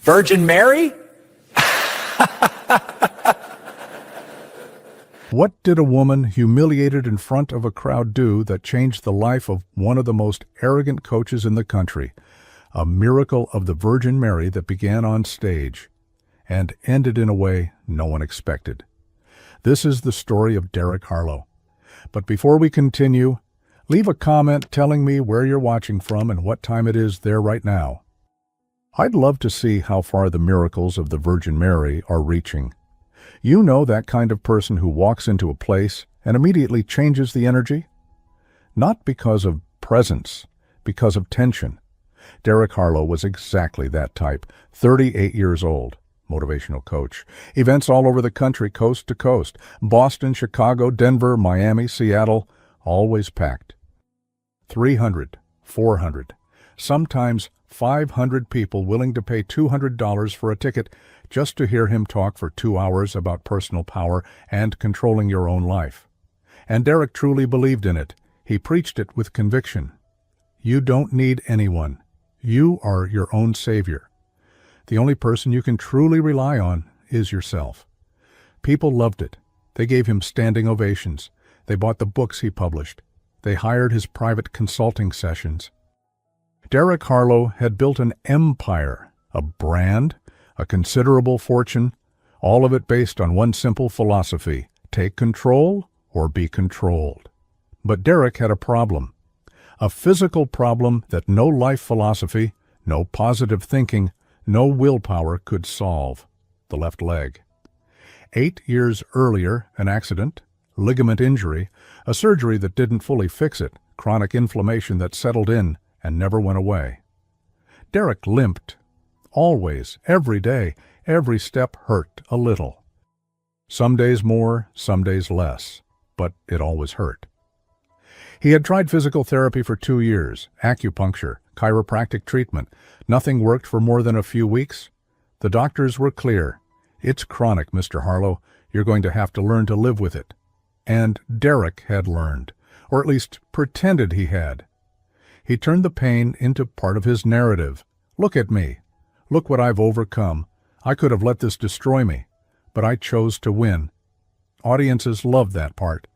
Virgin Mary? What did a woman humiliated in front of a crowd do that changed the life of one of the most arrogant coaches in the country? A miracle of the Virgin Mary that began on stage and ended in a way no one expected. This is the story of Derek Harlow. But before we continue, leave a comment telling me where you're watching from and what time it is there right now. I'd love to see how far the miracles of the Virgin Mary are reaching. You know that kind of person who walks into a place and immediately changes the energy? Not because of presence, because of tension. Derek Harlow was exactly that type, 38 years old, motivational coach. Events all over the country, coast to coast. Boston, Chicago, Denver, Miami, Seattle, always packed. 300, 400, sometimes 500 people willing to pay $200 for a ticket just to hear him talk for 2 hours about personal power and controlling your own life. And Derek truly believed in it. He preached it with conviction. You don't need anyone. You are your own savior. The only person you can truly rely on is yourself. People loved it. They gave him standing ovations. They bought the books he published. They hired his private consulting sessions. Derek Harlow had built an empire, a brand, a considerable fortune, all of it based on one simple philosophy: take control or be controlled. But Derek had a problem, a physical problem that no life philosophy, no positive thinking, no willpower could solve: the left leg. 8 years earlier, an accident, ligament injury, a surgery that didn't fully fix it, chronic inflammation that settled in and never went away. Derek limped. Always, every day, every step hurt a little. Some days more, some days less, but it always hurt. He had tried physical therapy for 2 years, acupuncture, chiropractic treatment. Nothing worked for more than a few weeks. The doctors were clear. It's chronic, Mr. Harlow. You're going to have to learn to live with it. And Derek had learned, or at least pretended he had. He turned the pain into part of his narrative. Look at me. Look what I've overcome. I could have let this destroy me, but I chose to win. Audiences loved that part.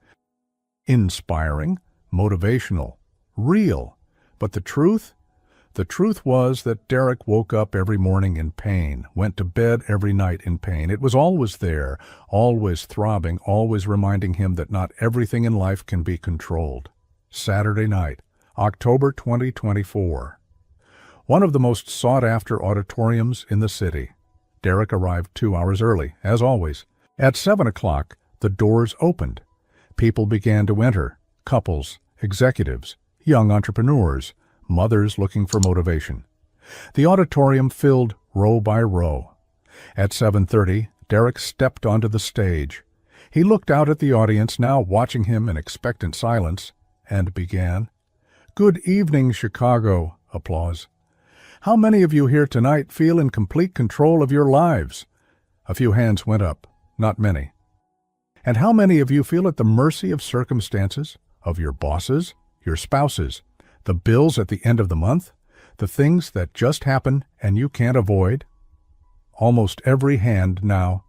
Inspiring, motivational, real. But the truth? The truth was that Derek woke up every morning in pain, went to bed every night in pain. It was always there, always throbbing, always reminding him that not everything in life can be controlled. Saturday night, October 2024. One of the most sought-after auditoriums in the city. Derek arrived 2 hours early, as always. At 7 o'clock, the doors opened. People began to enter, couples, executives, young entrepreneurs, mothers looking for motivation. The auditorium filled row by row. At 7:30, Derek stepped onto the stage. He looked out at the audience, now watching him in expectant silence, and began, "Good evening, Chicago." Applause. "How many of you here tonight feel in complete control of your lives?" A few hands went up, not many. "And how many of you feel at the mercy of circumstances, of your bosses, your spouses, the bills at the end of the month, the things that just happen and you can't avoid?" Almost every hand now.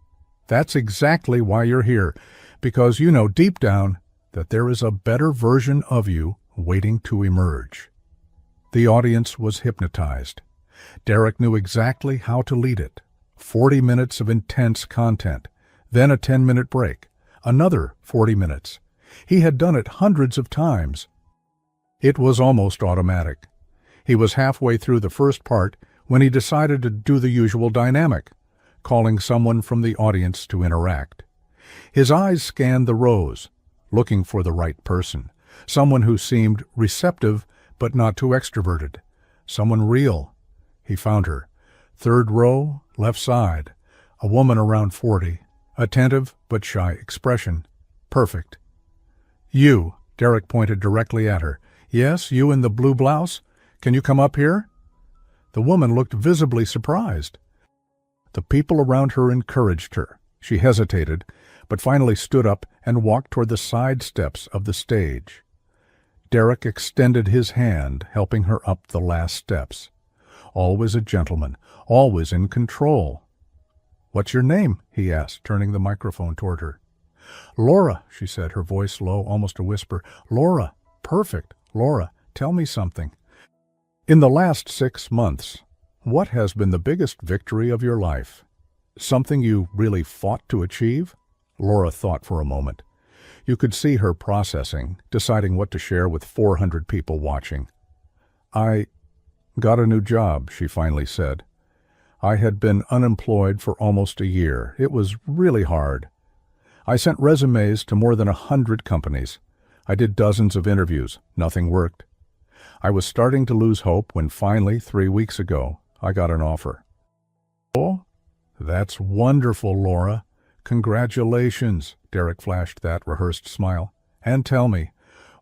That's exactly why you're here, because you know deep down that there is a better version of you waiting to emerge. The audience was hypnotized. Derek knew exactly how to lead it. 40 minutes of intense content, then a 10-minute break, another 40 minutes. He had done it hundreds of times. It was almost automatic. He was halfway through the first part when he decided to do the usual dynamic, calling someone from the audience to interact. His eyes scanned the rows, looking for the right person, someone who seemed receptive but not too extroverted, someone real. He found her. 3rd row, left side, a woman around 40, attentive but shy expression. Perfect. "You," Derek pointed directly at her. "Yes, you in the blue blouse? Can you come up here?" The woman looked visibly surprised. The people around her encouraged her. She hesitated, but finally stood up and walked toward the side steps of the stage. Derek extended his hand, helping her up the last steps. always a gentleman, always in control. "What's your name?" he asked, turning the microphone toward her. "Laura," she said, her voice low, almost a whisper. "Laura. Perfect. Laura, tell me something. In the last 6 months, what has been the biggest victory of your life? Something you really fought to achieve?" Laura thought for a moment. You could see her processing, deciding what to share with 400 people watching. "I got a new job," she finally said. "I had been unemployed for almost a year. It was really hard. I sent resumes to more than 100 companies. I did dozens of interviews. Nothing worked. I was starting to lose hope when finally, 3 weeks ago, I got an offer." "Oh, that's wonderful, Laura. Congratulations." Derek flashed that rehearsed smile. "And tell me,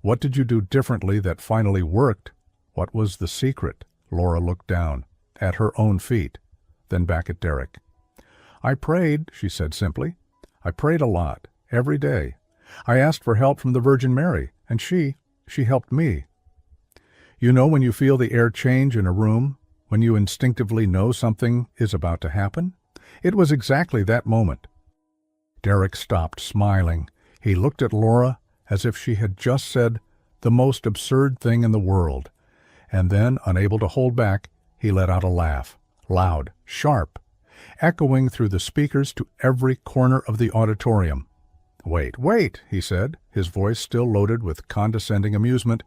what did you do differently that finally worked? What was the secret?" Laura looked down, at her own feet, then back at Derek. "I prayed," she said simply. "I prayed a lot, every day. I asked for help from the Virgin Mary, and she helped me. You know when you feel the air change in a room, when you instinctively know something is about to happen? It was exactly that moment." Derek stopped, smiling. He looked at Laura as if she had just said the most absurd thing in the world. And then, unable to hold back, he let out a laugh, loud, sharp, echoing through the speakers to every corner of the auditorium. Wait, he said, his voice still loaded with condescending amusement.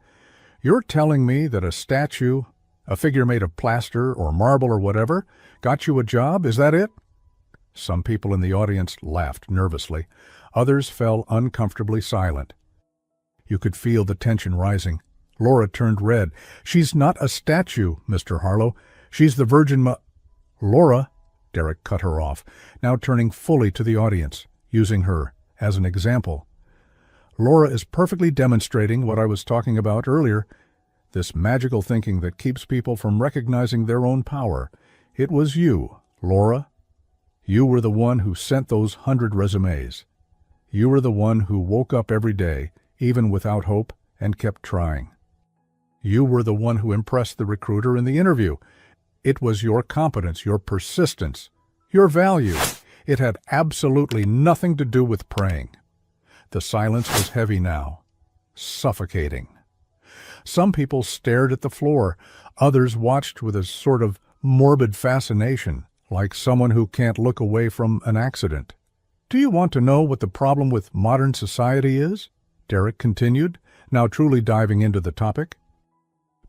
"You're telling me that a statue, a figure made of plaster or marble or whatever, got you a job? Is that it?" Some people in the audience laughed nervously. Others fell uncomfortably silent. You could feel the tension rising. Laura turned red. "She's not a statue, Mr. Harlow. She's the Virgin Laura," Derek cut her off, now turning fully to the audience, using her as an example. "Laura is perfectly demonstrating what I was talking about earlier, this magical thinking that keeps people from recognizing their own power. It was you, Laura. You were the one who sent those 100 resumes. You were the one who woke up every day, even without hope, and kept trying. You were the one who impressed the recruiter in the interview. It was your competence, your persistence, your value. It had absolutely nothing to do with praying." The silence was heavy now, suffocating. Some people stared at the floor. Others watched with a sort of morbid fascination, like someone who can't look away from an accident. "Do you want to know what the problem with modern society is?" Derek continued, now truly diving into the topic.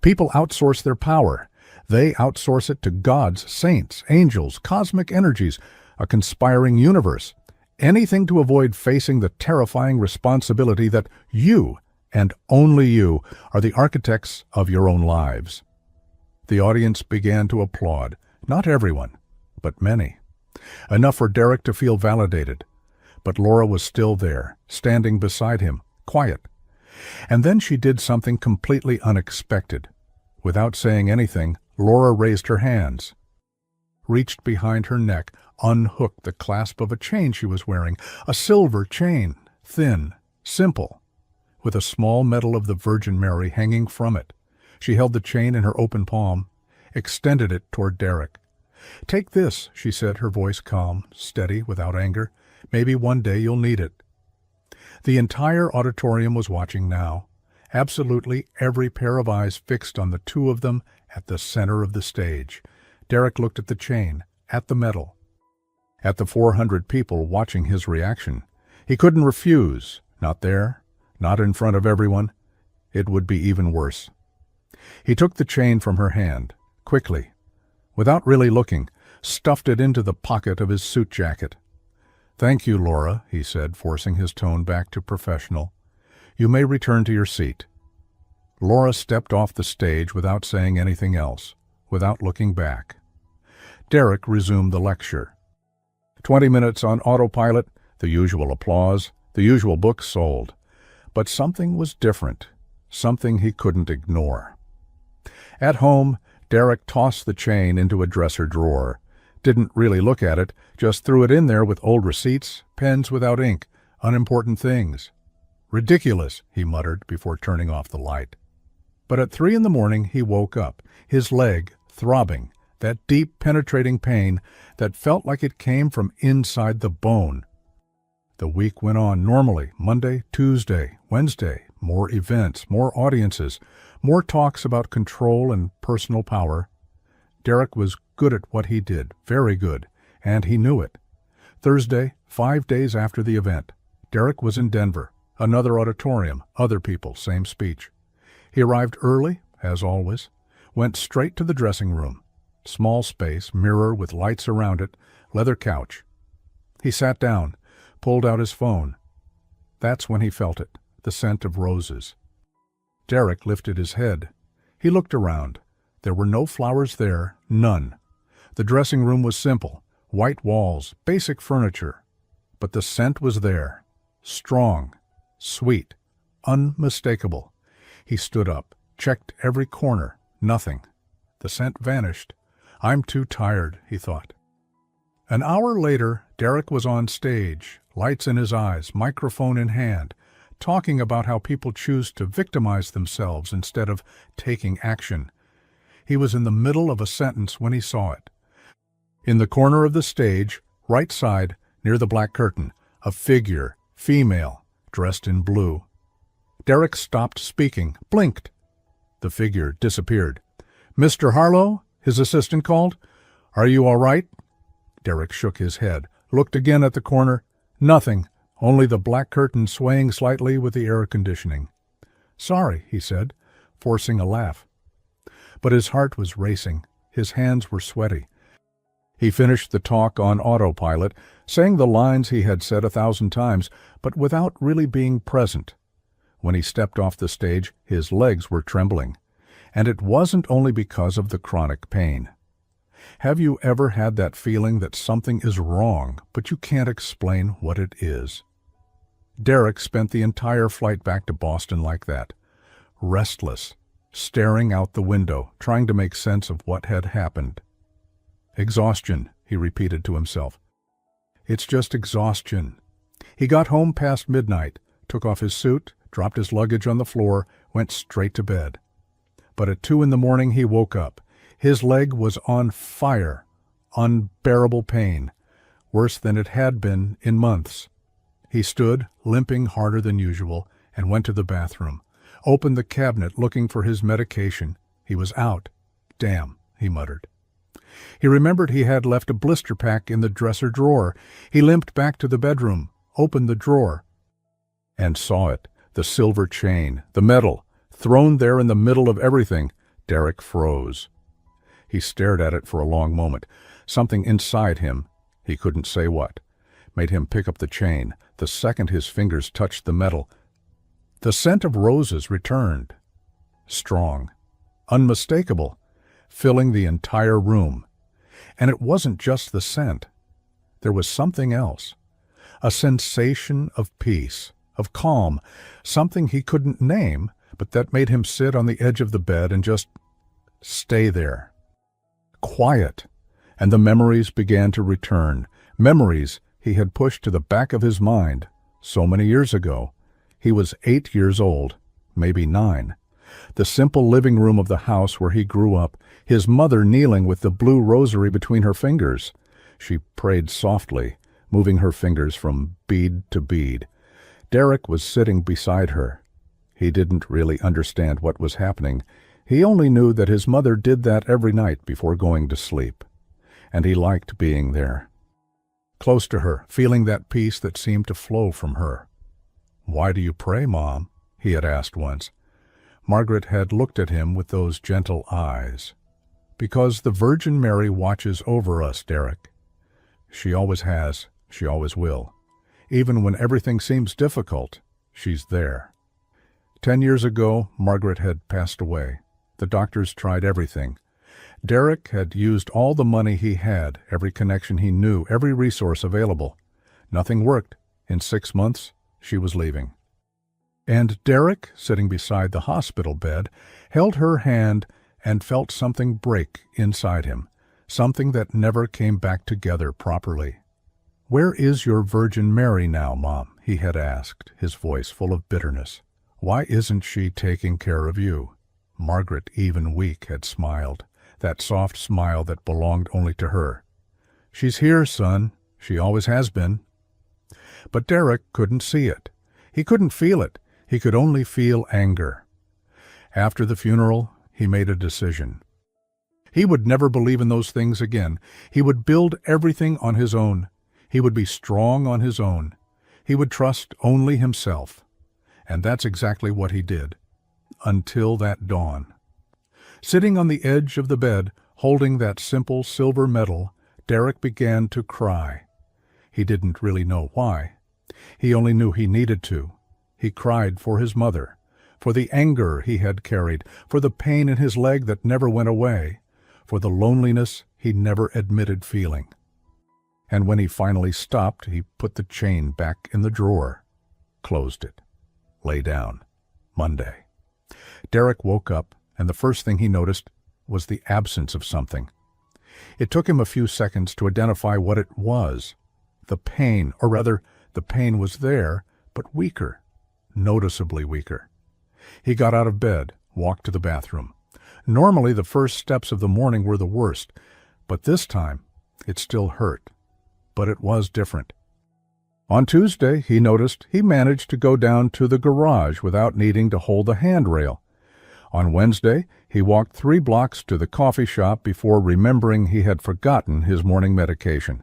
"People outsource their power. They outsource it to gods, saints, angels, cosmic energies, a conspiring universe. Anything to avoid facing the terrifying responsibility that you, and only you, are the architects of your own lives." The audience began to applaud. Not everyone, but many. Enough for Derek to feel validated. But Laura was still there, standing beside him, quiet. And then she did something completely unexpected. Without saying anything, Laura raised her hands, reached behind her neck, unhooked the clasp of a chain she was wearing, a silver chain, thin, simple, with a small medal of the Virgin Mary hanging from it. She held the chain in her open palm, extended it toward Derek. "Take this," she said, her voice calm, steady, without anger. "Maybe one day you'll need it." The entire auditorium was watching now, absolutely every pair of eyes fixed on the two of them at the center of the stage. Derek looked at the chain, at the medal, at the 400 people watching his reaction. He couldn't refuse, not there, not in front of everyone. It would be even worse. He took the chain from her hand, quickly, without really looking, stuffed it into the pocket of his suit jacket. "Thank you, Laura," he said, forcing his tone back to professional. "You may return to your seat." Laura stepped off the stage without saying anything else, without looking back. Derek resumed the lecture. 20 minutes on autopilot, the usual applause, the usual books sold. But something was different, something he couldn't ignore. At home, Derek tossed the chain into a dresser drawer. Didn't really look at it, just threw it in there with old receipts, pens without ink, unimportant things. "Ridiculous," he muttered before turning off the light. But at 3 in the morning he woke up, his leg throbbing, that deep, penetrating pain that felt like it came from inside the bone. The week went on normally. Monday, Tuesday, Wednesday, more events, more audiences, more talks about control and personal power. Derek was good at what he did, very good, and he knew it. Thursday, 5 days after the event, Derek was in Denver. Another auditorium, other people, same speech. He arrived early, as always, went straight to the dressing room. Small space, mirror with lights around it, leather couch. He sat down, pulled out his phone. That's when he felt it, the scent of roses. Derek lifted his head. He looked around. There were no flowers there, none. The dressing room was simple, white walls, basic furniture. But the scent was there, strong, sweet, unmistakable. He stood up, checked every corner, nothing. The scent vanished. I'm too tired, he thought. An hour later, Derek was on stage, lights in his eyes, microphone in hand, talking about how people choose to victimize themselves instead of taking action. He was in the middle of a sentence when he saw it. In the corner of the stage, right side, near the black curtain, a figure, female, dressed in blue. Derek stopped speaking, blinked. The figure disappeared. "Mr. Harlow?" his assistant called. "Are you all right?" Derek shook his head, looked again at the corner. Nothing, only the black curtain swaying slightly with the air conditioning. "Sorry," he said, forcing a laugh. But his heart was racing. His hands were sweaty. He finished the talk on autopilot, saying the lines he had said 1,000 times, but without really being present. When he stepped off the stage, his legs were trembling. And it wasn't only because of the chronic pain. Have you ever had that feeling that something is wrong, but you can't explain what it is? Derek spent the entire flight back to Boston like that, restless, staring out the window, trying to make sense of what had happened. Exhaustion, he repeated to himself. It's just exhaustion. He got home past midnight, took off his suit, dropped his luggage on the floor, went straight to bed. But at 2 a.m. he woke up. His leg was on fire, unbearable pain, worse than it had been in months. He stood, limping harder than usual, and went to the bathroom. Opened the cabinet looking for his medication. He was out. "Damn," he muttered. He remembered he had left a blister pack in the dresser drawer. He limped back to the bedroom, opened the drawer, and saw it, the silver chain, the medal, thrown there in the middle of everything. Derek froze. He stared at it for a long moment. Something inside him, he couldn't say what, made him pick up the chain. The second his fingers touched the metal, the scent of roses returned. Strong, unmistakable, filling the entire room. And it wasn't just the scent. There was something else. A sensation of peace, of calm, something he couldn't name, but that made him sit on the edge of the bed and just stay there. Quiet. And the memories began to return. Memories he had pushed to the back of his mind so many years ago. He was 8 years old, maybe 9. The simple living room of the house where he grew up, his mother kneeling with the blue rosary between her fingers. She prayed softly, moving her fingers from bead to bead. Derek was sitting beside her. He didn't really understand what was happening. He only knew that his mother did that every night before going to sleep. And he liked being there. Close to her, feeling that peace that seemed to flow from her. "Why do you pray, Mom?" he had asked once. Margaret had looked at him with those gentle eyes. "Because the Virgin Mary watches over us, Derek. She always has, she always will. Even when everything seems difficult, she's there." 10 years ago, Margaret had passed away. The doctors tried everything. Derek had used all the money he had, every connection he knew, every resource available. Nothing worked. In 6 months, she was leaving. And Derek, sitting beside the hospital bed, held her hand and felt something break inside him, something that never came back together properly. "Where is your Virgin Mary now, Mom?" he had asked, his voice full of bitterness. "Why isn't she taking care of you?" Margaret, even weak, had smiled. that soft smile that belonged only to her. "She's here, son. She always has been." But Derek couldn't see it. He couldn't feel it. He could only feel anger. After the funeral, he made a decision. He would never believe in those things again. He would build everything on his own. He would be strong on his own. He would trust only himself. And that's exactly what he did. Until that dawn. Sitting on the edge of the bed, holding that simple silver medal, Derek began to cry. He didn't really know why. He only knew he needed to. He cried for his mother, for the anger he had carried, for the pain in his leg that never went away, for the loneliness he never admitted feeling. And when he finally stopped, he put the chain back in the drawer, closed it, lay down. Monday. Derek woke up, and the first thing he noticed was the absence of something. It took him a few seconds to identify what it was. The pain, or rather, the pain was there, but weaker, noticeably weaker. He got out of bed, walked to the bathroom. Normally, the first steps of the morning were the worst, but this time it still hurt. But it was different. On Tuesday, he noticed he managed to go down to the garage without needing to hold the handrail. On Wednesday, he walked 3 blocks to the coffee shop before remembering he had forgotten his morning medication.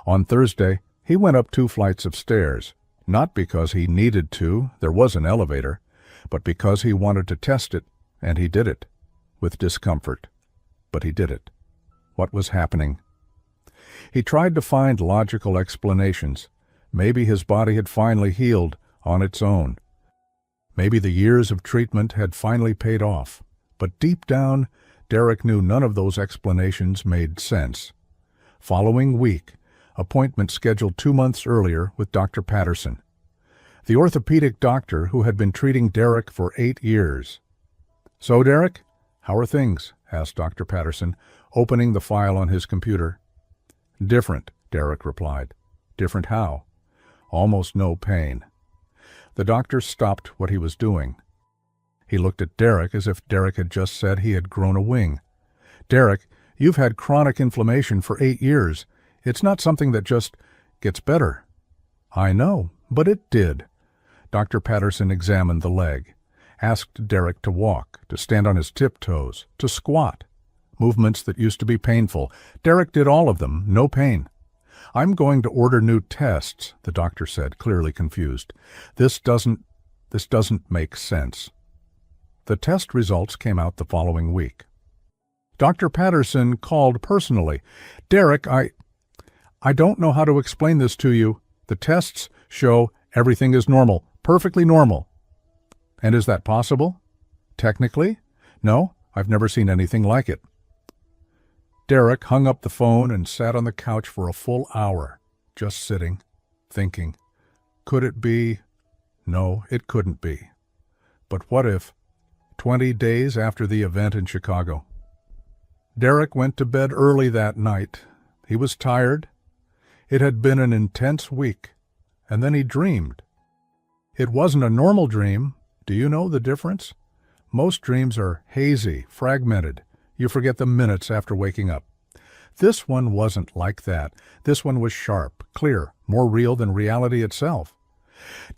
On Thursday, he went up 2 flights of stairs, not because he needed to, there was an elevator, but because he wanted to test it, and he did it, with discomfort. But he did it. What was happening? He tried to find logical explanations. Maybe his body had finally healed on its own. Maybe the years of treatment had finally paid off. But deep down, Derek knew none of those explanations made sense. Following week, appointment scheduled 2 months earlier with Dr. Patterson, the orthopedic doctor who had been treating Derek for 8 years. "So, Derek, how are things?" asked Dr. Patterson, opening the file on his computer. "Different," Derek replied. "Different how?" "Almost no pain." The doctor stopped what he was doing. He looked at Derek as if Derek had just said he had grown a wing. "Derek, you've had chronic inflammation for 8 years. It's not something that just gets better." "I know, but it did." Dr. Patterson examined the leg, asked Derek to walk, to stand on his tiptoes, to squat. Movements that used to be painful. Derek did all of them, no pain. "I'm going to order new tests," the doctor said, clearly confused. This doesn't make sense." The test results came out the following week. Dr. Patterson called personally. "Derek, I don't know how to explain this to you. The tests show everything is normal, perfectly normal." "And is that possible?" "Technically? No, I've never seen anything like it." Derek hung up the phone and sat on the couch for a full hour, just sitting, thinking. Could it be? No, it couldn't be. But what if? 20 days after the event in Chicago. Derek went to bed early that night. He was tired. It had been an intense week. And then he dreamed. It wasn't a normal dream. Do you know the difference? Most dreams are hazy, fragmented. You forget them minutes after waking up. This one wasn't like that. This one was sharp, clear, more real than reality itself.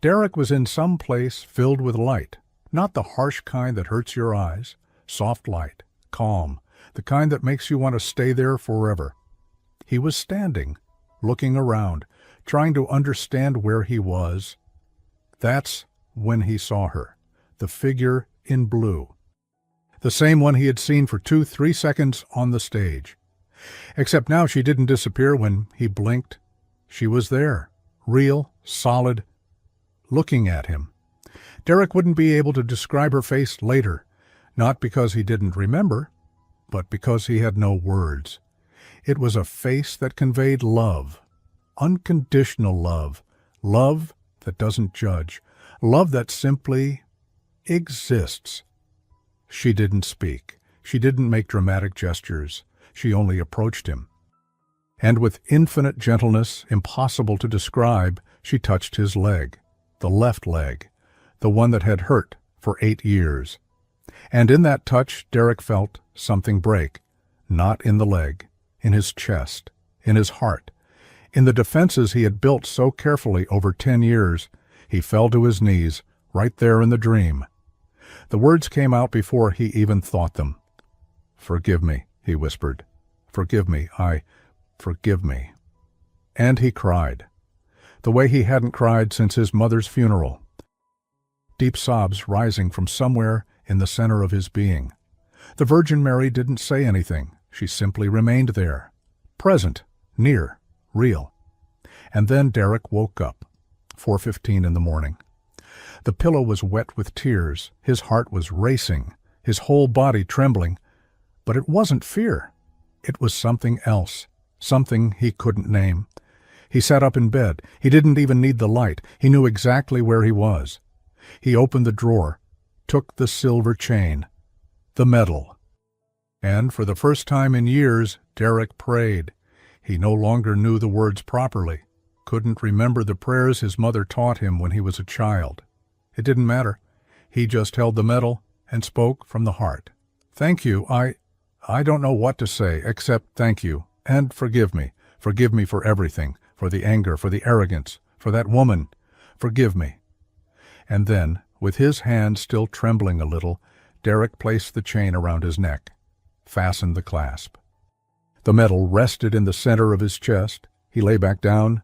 Derek was in some place filled with light, not the harsh kind that hurts your eyes, soft light, calm, the kind that makes you want to stay there forever. He was standing, looking around, trying to understand where he was. That's when he saw her, the figure in blue. The same one he had seen for 2-3 seconds on the stage. Except now she didn't disappear when he blinked. She was there, real, solid, looking at him. Derek wouldn't be able to describe her face later, not because he didn't remember, but because he had no words. It was a face that conveyed love, unconditional love, love that doesn't judge, love that simply exists. She didn't speak. She didn't make dramatic gestures. She only approached him. And with infinite gentleness, impossible to describe, she touched his leg, the left leg, the one that had hurt for 8 years. And in that touch, Derek felt something break, not in the leg, in his chest, in his heart, in the defenses he had built so carefully over 10 years. He fell to his knees, right there in the dream. The words came out before he even thought them. "Forgive me," he whispered. "Forgive me, forgive me." And he cried, the way he hadn't cried since his mother's funeral. Deep sobs rising from somewhere in the center of his being. The Virgin Mary didn't say anything. She simply remained there, present, near, real. And then Derek woke up, 4:15 in the morning. The pillow was wet with tears. His heart was racing, his whole body trembling. But it wasn't fear. It was something else, something he couldn't name. He sat up in bed. He didn't even need the light. He knew exactly where he was. He opened the drawer, took the silver chain, the medal. And for the first time in years, Derek prayed. He no longer knew the words properly, couldn't remember the prayers his mother taught him when he was a child. It didn't matter. He just held the medal and spoke from the heart. "Thank you. I don't know what to say except thank you, and forgive me. Forgive me for everything, for the anger, for the arrogance, for that woman. Forgive me." And then, with his hand still trembling a little, Derek placed the chain around his neck, fastened the clasp. The medal rested in the center of his chest. He lay back down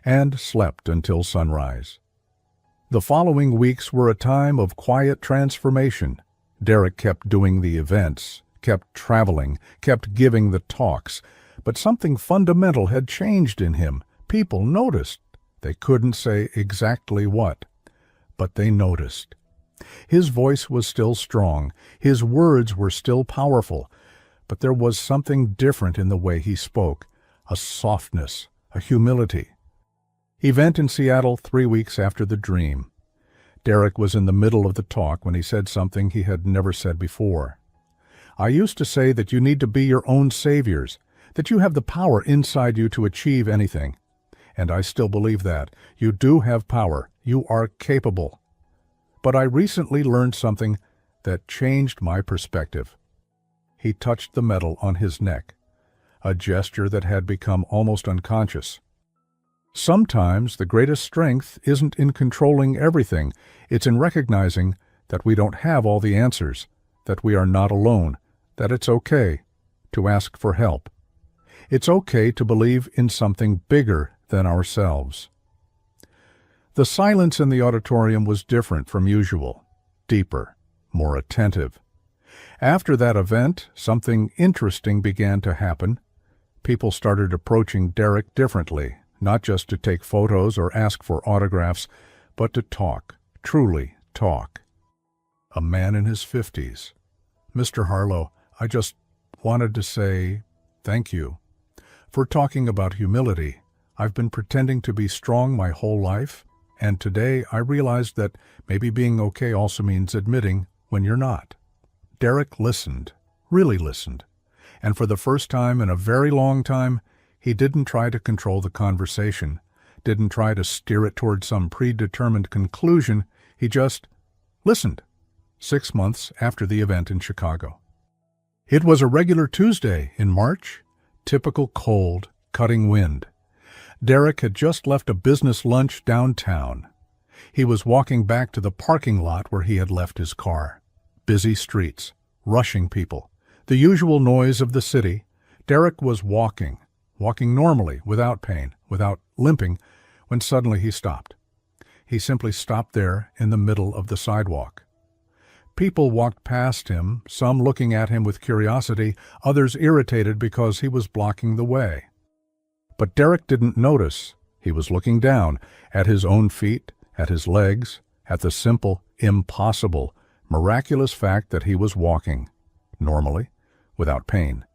and slept until sunrise. The following weeks were a time of quiet transformation. Derek kept doing the events, kept traveling, kept giving the talks, but something fundamental had changed in him. People noticed. They couldn't say exactly what, but they noticed. His voice was still strong, his words were still powerful, but there was something different in the way he spoke, a softness, a humility. Event in Seattle 3 weeks after the dream. Derek was in the middle of the talk when he said something he had never said before. "I used to say that you need to be your own saviors, that you have the power inside you to achieve anything. And I still believe that. You do have power. You are capable. But I recently learned something that changed my perspective." He touched the medal on his neck, a gesture that had become almost unconscious. Sometimes the greatest strength isn't in controlling everything. It's in recognizing that we don't have all the answers, that we are not alone, that it's okay to ask for help. It's okay to believe in something bigger than ourselves. The silence in the auditorium was different from usual, deeper, more attentive. After that event, something interesting began to happen. People started approaching Derek differently, not just to take photos or ask for autographs, but to talk, truly talk. A man in his 50s. "Mr. Harlow, I just wanted to say thank you for talking about humility. I've been pretending to be strong my whole life, and today I realized that maybe being okay also means admitting when you're not." Derek listened, really listened, and for the first time in a very long time, he didn't try to control the conversation, didn't try to steer it toward some predetermined conclusion. He just listened. 6 months after the event in Chicago. It was a regular Tuesday in March, typical cold, cutting wind. Derek had just left a business lunch downtown. He was walking back to the parking lot where he had left his car. Busy streets, rushing people, the usual noise of the city. Derek was walking normally, without pain, without limping, when suddenly he stopped. He simply stopped there in the middle of the sidewalk. People walked past him, some looking at him with curiosity, others irritated because he was blocking the way. But Derek didn't notice. He was looking down, at his own feet, at his legs, at the simple, impossible, miraculous fact that he was walking, normally, without pain.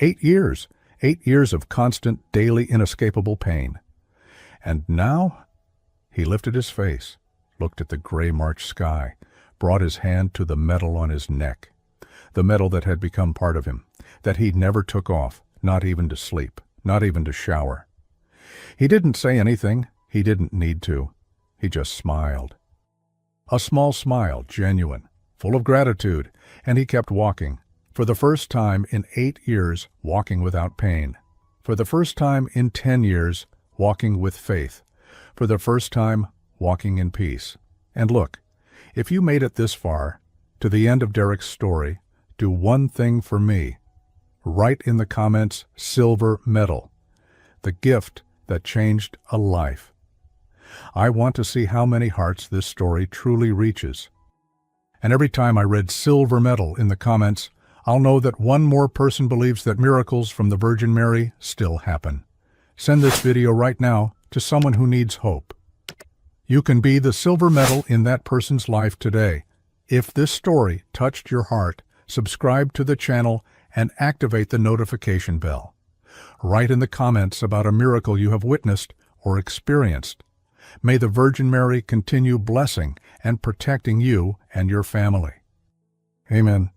8 years. 8 years of constant, daily, inescapable pain. And now, he lifted his face, looked at the gray March sky, brought his hand to the medal on his neck, the medal that had become part of him, that he never took off, not even to sleep, not even to shower. He didn't say anything. He didn't need to. He just smiled. A small smile, genuine, full of gratitude, and he kept walking. For the first time in 8 years, walking without pain. For the first time in 10 years, walking with faith. For the first time, walking in peace. And look, if you made it this far, to the end of Derek's story, do one thing for me. Write in the comments, silver medal, the gift that changed a life. I want to see how many hearts this story truly reaches. And every time I read silver medal in the comments, I'll know that one more person believes that miracles from the Virgin Mary still happen. Send this video right now to someone who needs hope. You can be the silver medal in that person's life today. If this story touched your heart, subscribe to the channel and activate the notification bell. Write in the comments about a miracle you have witnessed or experienced. May the Virgin Mary continue blessing and protecting you and your family. Amen.